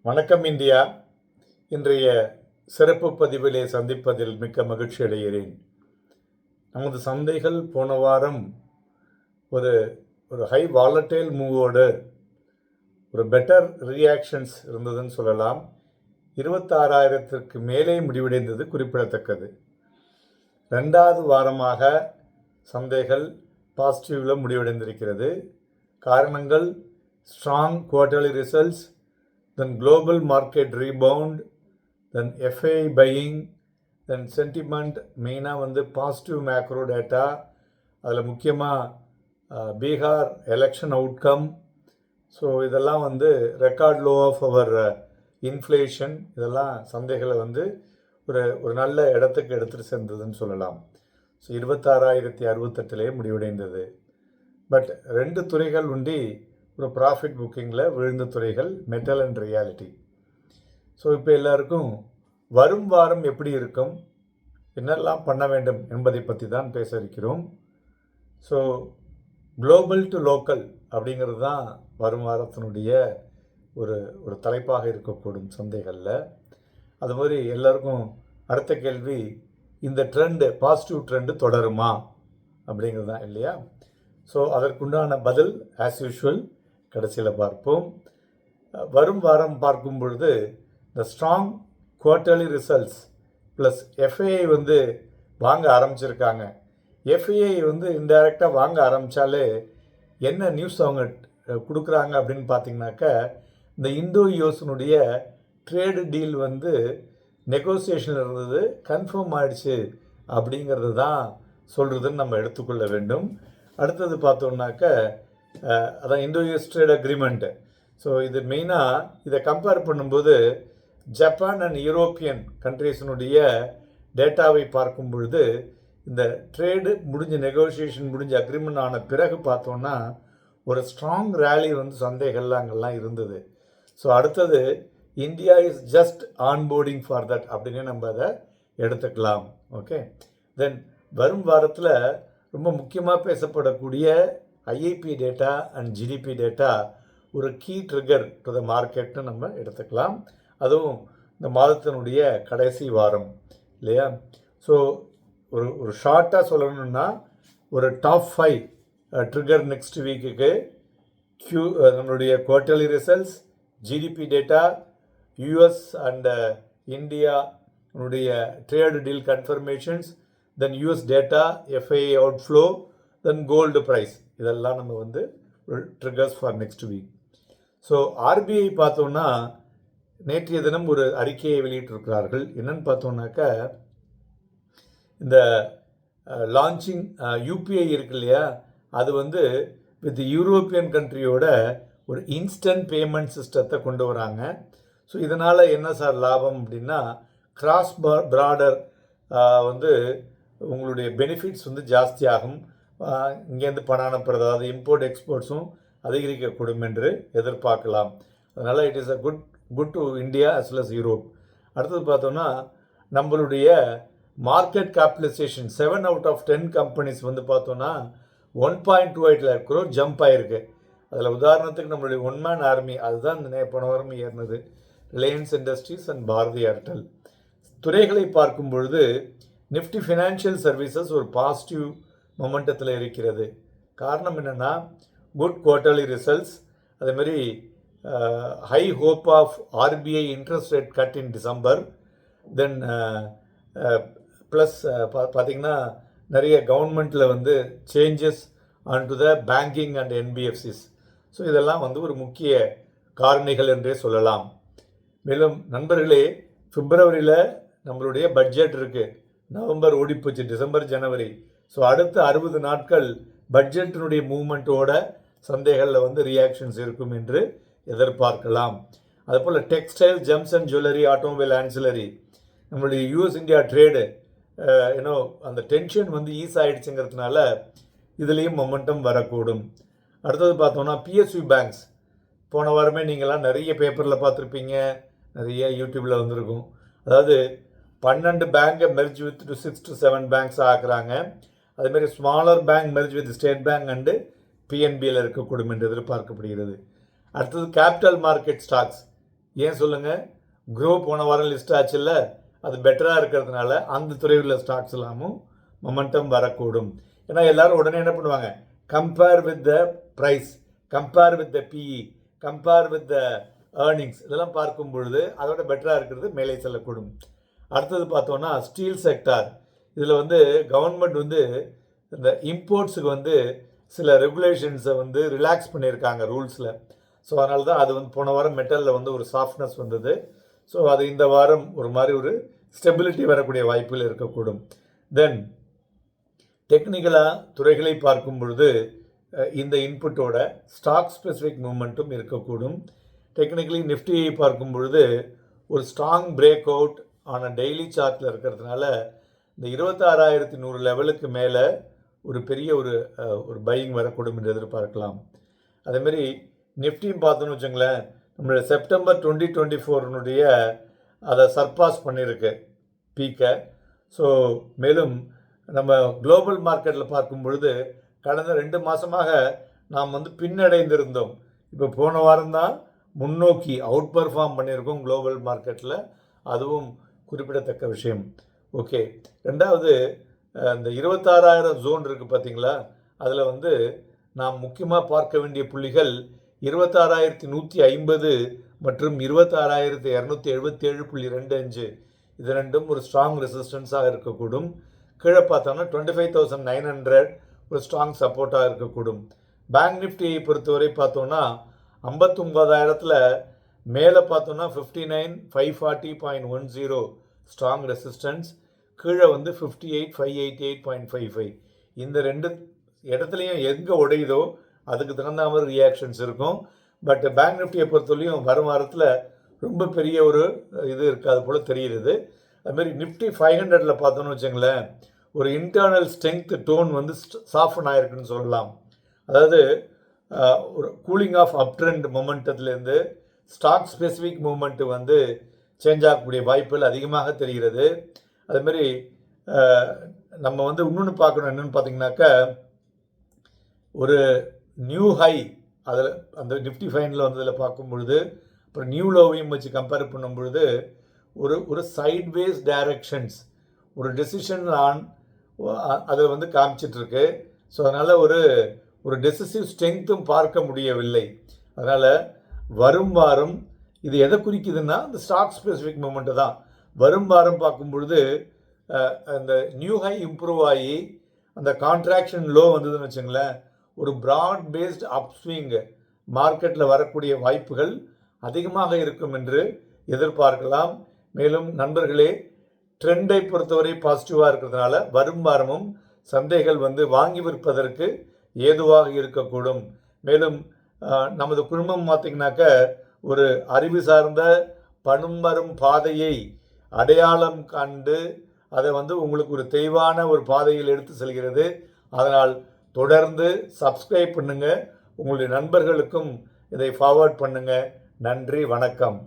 வணக்கம் இந்தியா. இன்றைய சிறப்பு பதிவிலே சந்திப்பதில் மிக்க மகிழ்ச்சி அடைகிறேன். நமது சந்தைகள் போன வாரம் ஒரு ஒரு ஹை வாலட்டைல் மூவோடு ஒரு பெட்டர் ரியாக்ஷன்ஸ் இருந்ததுன்னு சொல்லலாம். 26,000க்கு மேலே முடிவடைந்தது குறிப்பிடத்தக்கது. 2வது வாரமாக சந்தைகள் பாசிட்டிவில் முடிவடைந்திருக்கிறது. காரணங்கள் strong quarterly results, then global market rebound, then FAI buying, then sentiment, மெயினாக பாசிட்டிவ் மேக்ரோ டேட்டா, அதில் முக்கியமாக பீகார் எலெக்ஷன் அவுட்கம். ஸோ இதெல்லாம் record low of our inflation, இதெல்லாம் சந்தைகளை ஒரு நல்ல இடத்துக்கு எடுத்துகிட்டு சென்றதுன்னு சொல்லலாம். ஸோ 26,068 முடிவடைந்தது. பட் 2 துறைகள் உண்டி ஒரு ப்ராஃபிட் புக்கிங்கில் விழுந்த துறைகள் மெட்டல் அண்ட் ரியாலிட்டி. ஸோ இப்போ எல்லாருக்கும் வரும் வாரம் எப்படி இருக்கும், என்னெல்லாம் பண்ண வேண்டும் என்பதை பற்றி தான் பேச இருக்கிறோம். ஸோ குளோபல் டு லோக்கல் அப்படிங்கிறது தான் வரும் வாரத்தினுடைய ஒரு தலைப்பாக இருக்கக்கூடும் சந்தைகளில். அது மாதிரி எல்லாருக்கும் அடுத்த கேள்வி, இந்த ட்ரெண்டு பாசிட்டிவ் ட்ரெண்டு தொடருமா அப்படிங்கிறது தான் இல்லையா? ஸோ அதற்குண்டான பதில் ஆஸ் யூஷுவல் கடைசியில் பார்ப்போம். வரும் வாரம் பார்க்கும் பொழுது இந்த strong quarterly results plus FII வாங்க ஆரம்பிச்சிருக்காங்க. எஃப்ஐஐ இன்டைரக்டாக வாங்க ஆரம்பித்தாலே என்ன நியூஸ் அவங்க கொடுக்குறாங்க அப்படின்னு பார்த்தீங்கன்னாக்கா, இந்த இந்தோ யூஎஸ்னுடைய ட்ரேடு டீல் நெகோசியேஷனில் இருந்தது, கன்ஃபார்ம் ஆயிடுச்சு அப்படிங்கிறது தான் சொல்கிறதுன்னு நம்ம எடுத்துக்கொள்ள வேண்டும். அடுத்தது பார்த்தோம்னாக்க அதான் இந்தோ யூஎஸ் ட்ரேட் அக்ரிமெண்ட்டு. ஸோ இது மெயினாக இதை கம்பேர் பண்ணும்போது ஜப்பான் அண்ட் யூரோப்பியன் கண்ட்ரீஸினுடைய டேட்டாவை பார்க்கும் பொழுது இந்த ட்ரேடு முடிஞ்ச நெகோசியேஷன் முடிஞ்ச அக்ரிமெண்ட் ஆன பிறகு பார்த்தோன்னா ஒரு ஸ்ட்ராங் ரேலி சந்தைகள்லாம் அங்கெல்லாம் இருந்தது. ஸோ அடுத்தது India is just onboarding for that அப்படின்னு நம்ம அதை எடுத்துக்கலாம். ஓகே, தென் வரும் வாரத்தில் ரொம்ப முக்கியமாக பேசப்படக்கூடிய IIP data and GDP data ஒரு கீ ட்ரிகர் டு த மார்க்கெட்னு நம்ம எடுத்துக்கலாம். அதுவும் இந்த மாதத்தினுடைய கடைசி வாரம் இல்லையா? ஸோ ஒரு ஷார்ட்டாக சொல்லணும்னா ஒரு டாப் 5 ட்ரிகர் நெக்ஸ்ட் வீக்குக்கு நம்மளுடைய quarterly results, GDP data, US and இந்தியாவுடைய ட்ரேடு டீல் கன்ஃபர்மேஷன்ஸ், தென் யூஎஸ் டேட்டா, எஃப்ஐஐ அவுட்ஃப்ளோ, தென் கோல்டு ப்ரைஸ், இதெல்லாம் நம்ம triggers for next week. So RBI பார்த்தோன்னா நேற்றைய தினம் ஒரு அறிக்கையை வெளியிட்டிருக்கிறார்கள். என்னன்னு பார்த்தோன்னாக்கா, இந்த லான்ச்சிங் யூபிஐ இருக்கு இல்லையா, அது வித் யூரோப்பியன் கண்ட்ரியோட ஒரு இன்ஸ்டன்ட் பேமெண்ட் சிஸ்டத்தை கொண்டு வராங்க. ஸோ இதனால் என்ன சார் லாபம் அப்படின்னா, கிராஸ் பார்டர் உங்களுடைய பெனிஃபிட்ஸ் ஜாஸ்தியாகும். இங்கேருந்து பணம் அனுப்புறது, அதாவது இம்போர்ட் எக்ஸ்போர்ட்ஸும் அதிகரிக்கக்கூடும் என்று எதிர்பார்க்கலாம். அதனால் it is a good to India as well as Europe. அடுத்தது பார்த்தோன்னா நம்மளுடைய market capitalisation 7 out of 10 companies பார்த்தோன்னா 1.28 lakh crore ஜம்ப் ஆகிருக்கு. அதில் உதாரணத்துக்கு நம்மளுடைய ஒன்மேன் ஆர்மி, அதுதான் போன வாரம் ஏறினது, Reliance Industries and Bharti Airtel. துறைகளை பார்க்கும் பொழுது நிஃப்டி ஃபினான்ஷியல் சர்வீசஸ் ஒரு பாசிட்டிவ் மொமெண்டத்தில் இருக்கிறது. காரணம் என்னென்னா, குட் குவார்ட்டர்லி ரிசல்ட்ஸ், அதேமாதிரி high hope of RBI interest rate cut in December, then plus பார்த்திங்கன்னா நிறைய கவர்மெண்ட்டில் changes on to the banking and NBFCs. So இதெல்லாம் ஒரு முக்கிய காரணிகள் என்றே சொல்லலாம். மேலும் நண்பர்களே, பிப்ரவரியில் நம்மளுடைய பட்ஜெட் இருக்குது. நவம்பர் ஓடிப்போச்சு, டிசம்பர், ஜனவரி. ஸோ அடுத்த 60 நாட்கள் பட்ஜெட்டினுடைய மூவ்மெண்ட்டோட சந்தைகளில் ரியாக்ஷன்ஸ் இருக்கும் என்று எதிர்பார்க்கலாம். அதுபோல் textile, gems and jewellery, automobile, ancillary, நம்மளுடைய யூஎஸ் இந்தியா ட்ரேடு அந்த டென்ஷன் ஈஸ் ஆகிடுச்சுங்கிறதுனால இதுலேயும் மொமெண்டம் வரக்கூடும். அடுத்தது பார்த்தோன்னா பிஎஸ்யூ பேங்க்ஸ், போன வாரமே நீங்களாம் நிறைய பேப்பரில் பார்த்துருப்பீங்க, நிறைய யூடியூப்பில் வந்திருக்கும். அதாவது 12 பேங்கை மெர்ஜ் வித் 6 to 7 பேங்க்ஸ் ஆக்குறாங்க. அதேமாதிரி smaller bank merge with state bank and பிஎன்பியில் இருக்கக்கூடும் என்று எதிர்பார்க்கப்படுகிறது. அடுத்தது கேபிட்டல் மார்க்கெட் ஸ்டாக்ஸ், ஏன் சொல்லுங்கள், க்ரோ போன வாரம் லிஸ்ட் ஆச்சுல்ல, அது பெட்டராக இருக்கிறதுனால அந்த துறையில் உள்ள ஸ்டாக்ஸ் எல்லாமும் மொமெண்டம் வரக்கூடும். ஏன்னா எல்லாரும் உடனே என்ன பண்ணுவாங்க, compare with the price, compare with the PE, compare with the earnings, இதெல்லாம் பார்க்கும் பொழுது அதோட பெட்டராக இருக்கிறது மேலே செல்லக்கூடும். அடுத்தது பார்த்தோன்னா ஸ்டீல் செக்டார். இதில் வந்து கவர்மெண்ட் வந்து இந்த இம்போர்ட்ஸுக்கு வந்து சில ரெகுலேஷன்ஸை வந்து ரிலாக்ஸ் பண்ணியிருக்காங்க ரூல்ஸில். ஸோ அதனால தான் அது வந்து போன வாரம் மெட்டலில் வந்து ஒரு சாஃப்ட்னஸ் வந்தது. ஸோ அது இந்த வாரம் ஒரு மாதிரி ஒரு ஸ்டெபிலிட்டி வரக்கூடிய வாய்ப்புகள் இருக்கக்கூடும். தென் டெக்னிக்கலாக துறைகளை பார்க்கும் பொழுது இந்த இன்புட்டோட ஸ்டாக் ஸ்பெசிஃபிக் மூமெண்ட்டும் இருக்கக்கூடும். டெக்னிக்கலி நிஃப்டியை பார்க்கும் பொழுது ஒரு ஸ்ட்ராங் பிரேக் அவுட் ஆன டெய்லி சார்ட்டில் இருக்கிறதுனால இந்த 26,100 லெவலுக்கு மேலே ஒரு பெரிய ஒரு பையிங் வரக்கூடும் என்று எதிர்பார்க்கலாம். அதேமாரி நிஃப்டியும் பார்த்தோன்னு வச்சுங்களேன், நம்மளுடைய செப்டம்பர் 2024 அதை சர்பாஸ் பண்ணியிருக்கு பீக்கை. ஸோ மேலும் நம்ம குளோபல் மார்க்கெட்டில் பார்க்கும் பொழுது கடந்த 2 மாதமாக நாம் வந்து பின்னடைந்திருந்தோம். இப்போ போன வாரம் தான் முன்னோக்கி அவுட் பர்ஃபார்ம் பண்ணியிருக்கோம் குளோபல் மார்க்கெட்டில், அதுவும் குறிப்பிடத்தக்க விஷயம். ஓகே, ரெண்டாவது இந்த 26,000 ஜோன் இருக்குது பார்த்தீங்களா, அதில் வந்து நாம் முக்கியமாக பார்க்க வேண்டிய புள்ளிகள் 26,150 மற்றும் 26,277.25. இது ரெண்டும் ஒரு ஸ்ட்ராங் ரெசிஸ்டன்ஸாக இருக்கக்கூடும். கீழே பார்த்தோம்னா 25,900 ஒரு ஸ்ட்ராங் சப்போர்ட்டாக இருக்கக்கூடும். பேங்க் நிஃப்டியை பொறுத்தவரை பார்த்தோன்னா 59,000 மேலே பார்த்தோன்னா 59,540.10 ஸ்ட்ராங் ரெசிஸ்டன்ஸ், கீழே வந்து 58,588.55. இந்த ரெண்டு இடத்துலையும் எங்கே உடையுதோ அதுக்கு தகுந்த மாதிரி ரியாக்ஷன்ஸ் இருக்கும். பட் பேங்க் நிஃப்டியை பொறுத்தவரையும் வரும் வாரத்தில் ரொம்ப பெரிய ஒரு இது இருக்காது போல் தெரியுது. அதுமாரி நிஃப்டி 500 பார்த்தோன்னு வச்சுங்களேன், ஒரு இன்டர்னல் ஸ்ட்ரென்த் டோன் வந்து சாஃபன் ஆகிருக்குன்னு சொல்லலாம். அதாவது ஒரு கூலிங் ஆஃப் அப் ட்ரெண்ட் மொமெண்டத்துலேருந்து ஸ்டாக் ஸ்பெசிஃபிக் மூமெண்ட்டு வந்து சேஞ்ச் ஆகக்கூடிய வாய்ப்புகள் அதிகமாக தெரிகிறது. அதுமாரி நம்ம வந்து இன்னொன்று பார்க்கணும், என்னென்னு பார்த்தீங்கன்னாக்கா ஒரு நியூ ஹை அதில் அந்த நிஃப்டி 500 வந்ததில் பார்க்கும் பொழுது அப்புறம் நியூ லோவையும் வச்சு கம்பேர் பண்ணும் பொழுது ஒரு சைட்வேஸ் டைரக்ஷன்ஸ், ஒரு டெசிஷன் ஆன் அதில் வந்து காமிச்சிட்ருக்கு. ஸோ அதனால் ஒரு டெசிசிவ் ஸ்ட்ரென்த்தும் பார்க்க முடியவில்லை. அதனால் வரும் வாரம் இது எதை குறிக்குதுன்னா இந்த ஸ்டாக் ஸ்பெசிஃபிக் மூமெண்ட்டு தான். வரும் வாரம் பார்க்கும் பொழுது அந்த நியூ ஹை இம்ப்ரூவ் ஆகி அந்த கான்ட்ராக்ஷன் லோ வந்ததுன்னு வச்சுங்களேன், ஒரு ப்ராட் பேஸ்ட் அப்ஸ்விங் மார்க்கெட்டில் வரக்கூடிய வாய்ப்புகள் அதிகமாக இருக்கும் என்று எதிர்பார்க்கலாம். மேலும் நண்பர்களே, ட்ரெண்டை பொறுத்தவரை பாசிட்டிவாக இருக்கிறதுனால வரும் வாரமும் சந்தைகள் வந்து வாங்கி விற்பதற்கு ஏதுவாக இருக்கக்கூடும். மேலும் நமது குழுமம் பார்த்திங்கனாக்க ஒரு அறிவு சார்ந்த பணம் வரும் பாதையை அடையாளம் கண்டு அதை வந்து உங்களுக்கு ஒரு தெளிவான ஒரு பாதையில் எடுத்து செல்கிறது. அதனால் தொடர்ந்து சப்ஸ்கிரைப் பண்ணுங்கள், உங்களுடைய நண்பர்களுக்கும் இதை ஃபார்வர்ட் பண்ணுங்கள். நன்றி, வணக்கம்.